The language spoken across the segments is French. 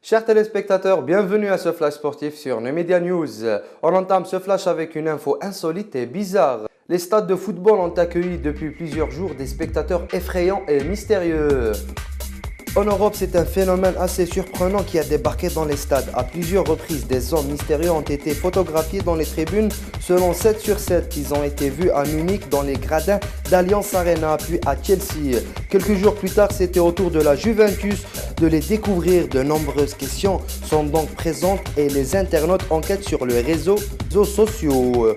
Chers téléspectateurs, bienvenue à ce flash sportif sur Numedia News. On entame ce flash avec une info insolite et bizarre. Les stades de football ont accueilli depuis plusieurs jours des spectateurs effrayants et mystérieux. En Europe, c'est un phénomène assez surprenant qui a débarqué dans les stades. À plusieurs reprises, des hommes mystérieux ont été photographiés dans les tribunes. Selon 7 sur 7, ils ont été vus à Munich dans les gradins d'Allianz Arena, puis à Chelsea. Quelques jours plus tard, c'était au tour de la Juventus de les découvrir. De nombreuses questions sont donc présentes et les internautes enquêtent sur les réseaux sociaux.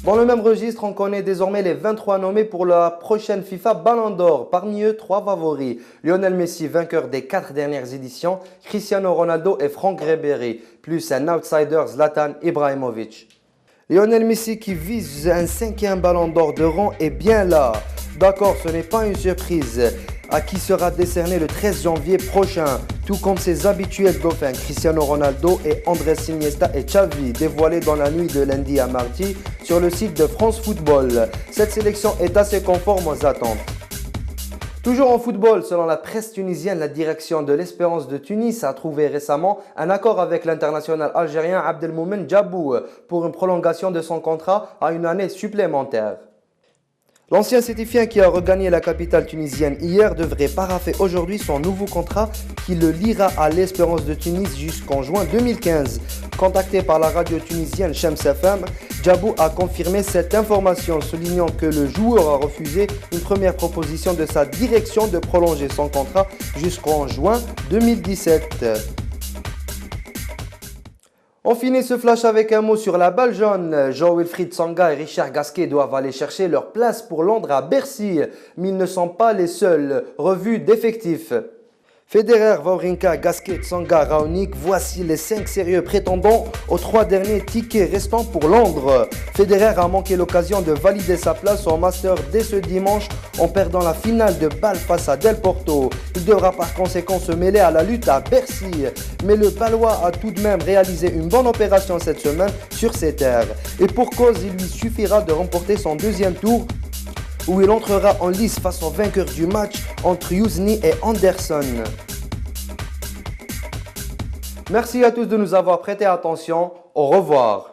Dans le même registre, on connaît désormais les 23 nommés pour la prochaine FIFA Ballon d'Or. Parmi eux, 3 favoris. Lionel Messi, vainqueur des 4 dernières éditions, Cristiano Ronaldo et Franck Ribéry, plus un outsider Zlatan Ibrahimovic. Lionel Messi qui vise un 5e Ballon d'Or de rang est bien là. D'accord, ce n'est pas une surprise. À qui sera décerné le 13 janvier prochain, tout comme ses habituels dauphins Cristiano Ronaldo et Andrés Iniesta et Xavi, dévoilés dans la nuit de lundi à mardi sur le site de France Football. Cette sélection est assez conforme aux attentes. Toujours en football, selon la presse tunisienne, la direction de l'Espérance de Tunis a trouvé récemment un accord avec l'international algérien Abdelmoumen Djabou pour une prolongation de son contrat à une année supplémentaire. L'ancien sétifien qui a regagné la capitale tunisienne hier devrait paraffer aujourd'hui son nouveau contrat qui le liera à l'Espérance de Tunis jusqu'en juin 2015. Contacté par la radio tunisienne Shams FM, Djabou a confirmé cette information, soulignant que le joueur a refusé une première proposition de sa direction de prolonger son contrat jusqu'en juin 2017. On finit ce flash avec un mot sur la balle jaune. Jean-Wilfried Tsonga et Richard Gasquet doivent aller chercher leur place pour Londres à Bercy, mais ils ne sont pas les seuls. Revue d'effectifs. Federer, Wawrinka, Gasquet, Tsonga, Raonic, voici les 5 sérieux prétendants aux 3 derniers tickets restants pour Londres. Federer a manqué l'occasion de valider sa place au Master dès ce dimanche en perdant la finale de balle face à Del Porto. Il devra par conséquent se mêler à la lutte à Bercy. Mais le Palois a tout de même réalisé une bonne opération cette semaine sur ses terres. Et pour cause, il lui suffira de remporter son 2e tour où il entrera en lice face au vainqueur du match entre Youzny et Anderson. Merci à tous de nous avoir prêté attention. Au revoir.